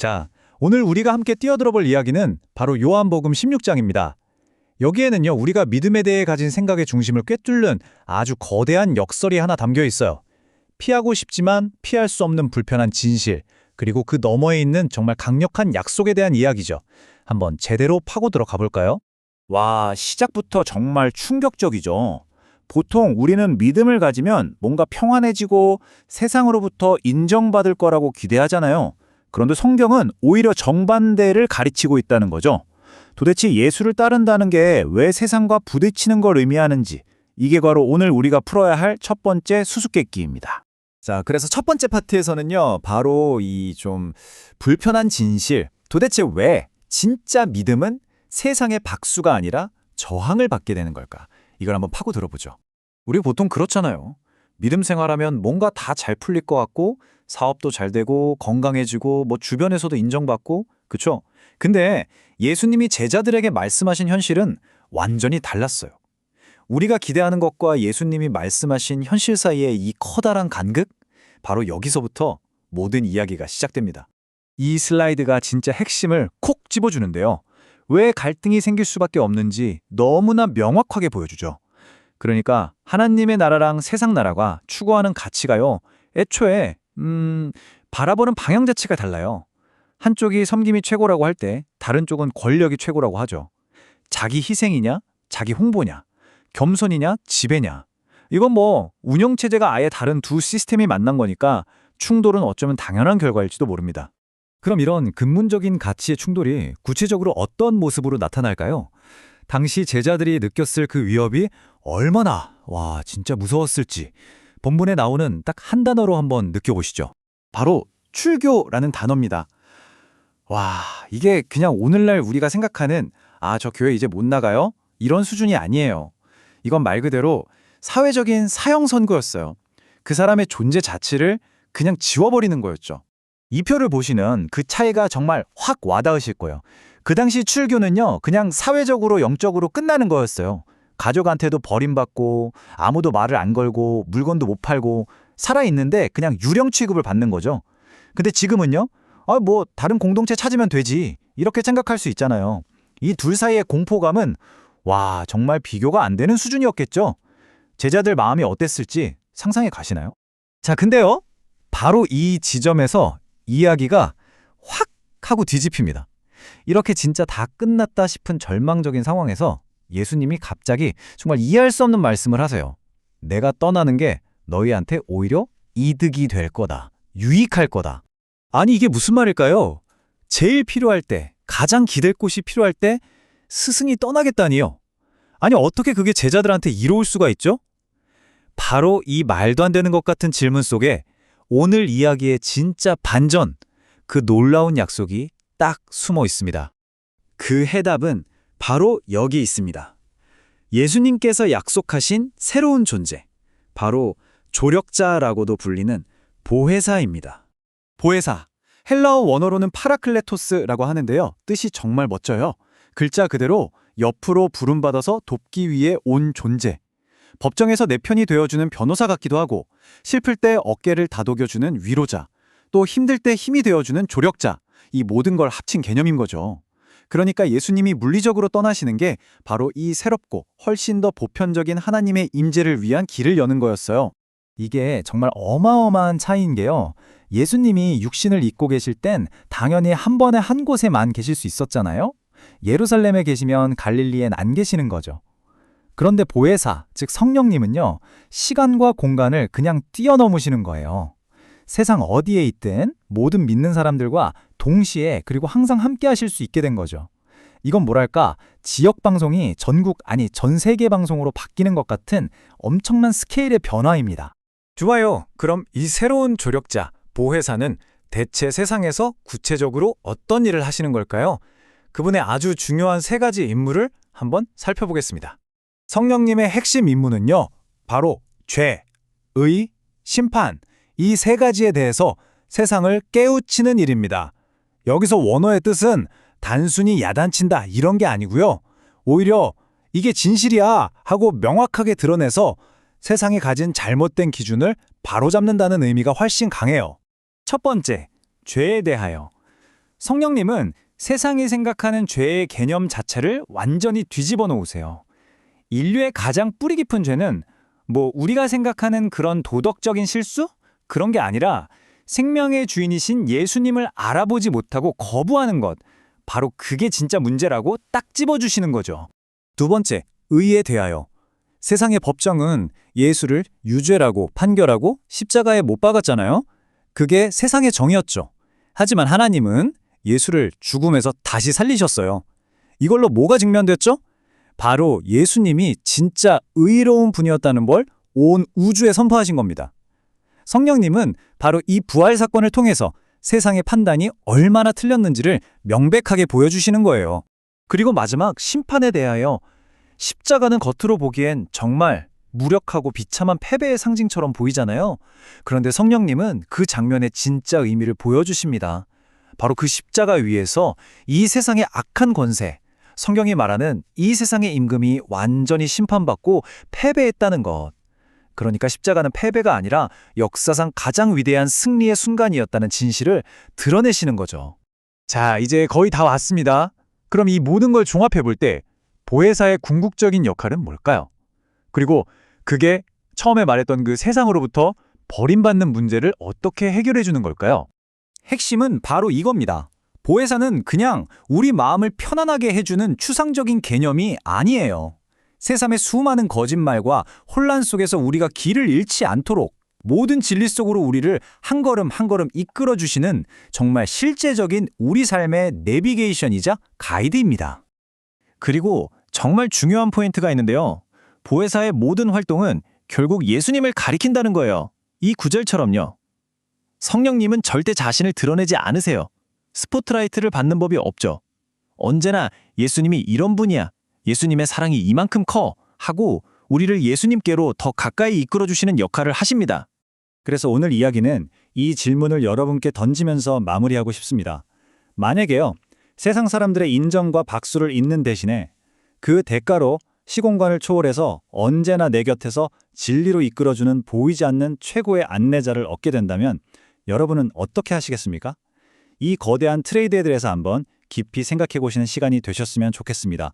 자, 오늘 우리가 함께 뛰어들어 볼 이야기는 바로 요한복음 16장입니다. 여기에는요, 우리가 믿음에 대해 가진 생각의 중심을 꿰뚫는 아주 거대한 역설이 하나 담겨 있어요. 피하고 싶지만 피할 수 없는 불편한 진실, 그리고 그 너머에 있는 정말 강력한 약속에 대한 이야기죠. 한번 제대로 파고 들어가 볼까요? 와, 시작부터 정말 충격적이죠. 보통 우리는 믿음을 가지면 뭔가 평안해지고 세상으로부터 인정받을 거라고 기대하잖아요. 그런데 성경은 오히려 정반대를 가르치고 있다는 거죠. 도대체 예수를 따른다는 게 왜 세상과 부딪히는 걸 의미하는지, 이게 바로 오늘 우리가 풀어야 할 첫 번째 수수께끼입니다. 자, 그래서 첫 번째 파트에서는요, 바로 이 좀 불편한 진실, 도대체 왜 진짜 믿음은 세상의 박수가 아니라 저항을 받게 되는 걸까? 이걸 한번 파고 들어보죠. 우리 보통 그렇잖아요. 믿음 생활하면 뭔가 다 잘 풀릴 것 같고, 사업도 잘 되고, 건강해지고, 주변에서도 인정받고, 그쵸? 근데 예수님이 제자들에게 말씀하신 현실은 완전히 달랐어요. 우리가 기대하는 것과 예수님이 말씀하신 현실 사이의 이 커다란 간극? 바로 여기서부터 모든 이야기가 시작됩니다. 이 슬라이드가 진짜 핵심을 콕 집어주는데요. 왜 갈등이 생길 수밖에 없는지 너무나 명확하게 보여주죠. 그러니까 하나님의 나라랑 세상 나라가 추구하는 가치가요, 애초에 바라보는 방향 자체가 달라요. 한쪽이 섬김이 최고라고 할 때 다른 쪽은 권력이 최고라고 하죠. 자기 희생이냐, 자기 홍보냐, 겸손이냐, 지배냐. 이건 운영체제가 아예 다른 두 시스템이 만난 거니까 충돌은 어쩌면 당연한 결과일지도 모릅니다. 그럼 이런 근본적인 가치의 충돌이 구체적으로 어떤 모습으로 나타날까요? 당시 제자들이 느꼈을 그 위협이 얼마나, 진짜 무서웠을지 본문에 나오는 딱 한 단어로 한번 느껴보시죠. 바로 출교라는 단어입니다. 이게 그냥 오늘날 우리가 생각하는 저 교회 이제 못 나가요? 이런 수준이 아니에요. 이건 말 그대로 사회적인 사형 선고였어요. 그 사람의 존재 자체를 그냥 지워버리는 거였죠. 이 표를 보시면 그 차이가 정말 확 와닿으실 거예요. 그 당시 출교는요, 그냥 사회적으로 영적으로 끝나는 거였어요. 가족한테도 버림받고 아무도 말을 안 걸고 물건도 못 팔고 살아있는데 그냥 유령 취급을 받는 거죠. 근데 지금은요, 다른 공동체 찾으면 되지, 이렇게 생각할 수 있잖아요. 이 둘 사이의 공포감은 정말 비교가 안 되는 수준이었겠죠. 제자들 마음이 어땠을지 상상해 가시나요? 자, 근데요, 바로 이 지점에서 이야기가 확 하고 뒤집힙니다. 이렇게 진짜 다 끝났다 싶은 절망적인 상황에서 예수님이 갑자기 정말 이해할 수 없는 말씀을 하세요. 내가 떠나는 게 너희한테 오히려 이득이 될 거다. 유익할 거다. 아니, 이게 무슨 말일까요? 제일 필요할 때, 가장 기댈 곳이 필요할 때 스승이 떠나겠다니요. 아니, 어떻게 그게 제자들한테 이로울 수가 있죠? 바로 이 말도 안 되는 것 같은 질문 속에 오늘 이야기의 진짜 반전, 그 놀라운 약속이 딱 숨어 있습니다. 그 해답은 바로 여기 있습니다. 예수님께서 약속하신 새로운 존재, 바로 조력자라고도 불리는 보혜사입니다. 보혜사, 헬라어 원어로는 파라클레토스라고 하는데요. 뜻이 정말 멋져요. 글자 그대로 옆으로 부름받아서 돕기 위해 온 존재. 법정에서 내 편이 되어주는 변호사 같기도 하고, 슬플 때 어깨를 다독여주는 위로자, 또 힘들 때 힘이 되어주는 조력자, 이 모든 걸 합친 개념인 거죠. 그러니까 예수님이 물리적으로 떠나시는 게 바로 이 새롭고 훨씬 더 보편적인 하나님의 임재를 위한 길을 여는 거였어요. 이게 정말 어마어마한 차이인 게요. 예수님이 육신을 입고 계실 땐 당연히 한 번에 한 곳에만 계실 수 있었잖아요. 예루살렘에 계시면 갈릴리엔 안 계시는 거죠. 그런데 보혜사, 즉 성령님은요, 시간과 공간을 그냥 뛰어넘으시는 거예요. 세상 어디에 있든 모든 믿는 사람들과 동시에 그리고 항상 함께 하실 수 있게 된 거죠. 이건 뭐랄까, 지역 방송이 전국, 아니 전 세계 방송으로 바뀌는 것 같은 엄청난 스케일의 변화입니다. 좋아요. 그럼 이 새로운 조력자, 보혜사는 대체 세상에서 구체적으로 어떤 일을 하시는 걸까요? 그분의 아주 중요한 세 가지 임무를 한번 살펴보겠습니다. 성령님의 핵심 임무는요, 바로 죄, 의, 심판, 이 세 가지에 대해서 세상을 깨우치는 일입니다. 여기서 원어의 뜻은 단순히 야단친다 이런 게 아니고요. 오히려 이게 진실이야 하고 명확하게 드러내서 세상이 가진 잘못된 기준을 바로잡는다는 의미가 훨씬 강해요. 첫 번째, 죄에 대하여. 성령님은 세상이 생각하는 죄의 개념 자체를 완전히 뒤집어 놓으세요. 인류의 가장 뿌리 깊은 죄는 우리가 생각하는 그런 도덕적인 실수? 그런 게 아니라 생명의 주인이신 예수님을 알아보지 못하고 거부하는 것. 바로 그게 진짜 문제라고 딱 집어주시는 거죠. 두 번째, 의에 대하여. 세상의 법정은 예수를 유죄라고 판결하고 십자가에 못 박았잖아요. 그게 세상의 정의였죠. 하지만 하나님은 예수를 죽음에서 다시 살리셨어요. 이걸로 뭐가 증명됐죠? 바로 예수님이 진짜 의로운 분이었다는 걸 온 우주에 선포하신 겁니다. 성령님은 바로 이 부활 사건을 통해서 세상의 판단이 얼마나 틀렸는지를 명백하게 보여주시는 거예요. 그리고 마지막 심판에 대하여 십자가는 겉으로 보기엔 정말 무력하고 비참한 패배의 상징처럼 보이잖아요. 그런데 성령님은 그 장면의 진짜 의미를 보여주십니다. 바로 그 십자가 위에서 이 세상의 악한 권세, 성경이 말하는 이 세상의 임금이 완전히 심판받고 패배했다는 것. 그러니까 십자가는 패배가 아니라 역사상 가장 위대한 승리의 순간이었다는 진실을 드러내시는 거죠. 자, 이제 거의 다 왔습니다. 그럼 이 모든 걸 종합해 볼 때 보혜사의 궁극적인 역할은 뭘까요? 그리고 그게 처음에 말했던 그 세상으로부터 버림받는 문제를 어떻게 해결해 주는 걸까요? 핵심은 바로 이겁니다. 보혜사는 그냥 우리 마음을 편안하게 해주는 추상적인 개념이 아니에요. 세상의 수많은 거짓말과 혼란 속에서 우리가 길을 잃지 않도록 모든 진리 속으로 우리를 한 걸음 한 걸음 이끌어주시는 정말 실제적인 우리 삶의 내비게이션이자 가이드입니다. 그리고 정말 중요한 포인트가 있는데요. 보혜사의 모든 활동은 결국 예수님을 가리킨다는 거예요. 이 구절처럼요. 성령님은 절대 자신을 드러내지 않으세요. 스포트라이트를 받는 법이 없죠. 언제나 예수님이 이런 분이야. 예수님의 사랑이 이만큼 커 하고 우리를 예수님께로 더 가까이 이끌어주시는 역할을 하십니다. 그래서 오늘 이야기는 이 질문을 여러분께 던지면서 마무리하고 싶습니다. 만약에요, 세상 사람들의 인정과 박수를 잇는 대신에 그 대가로 시공간을 초월해서 언제나 내 곁에서 진리로 이끌어주는 보이지 않는 최고의 안내자를 얻게 된다면 여러분은 어떻게 하시겠습니까? 이 거대한 트레이드에 대해서 한번 깊이 생각해 보시는 시간이 되셨으면 좋겠습니다.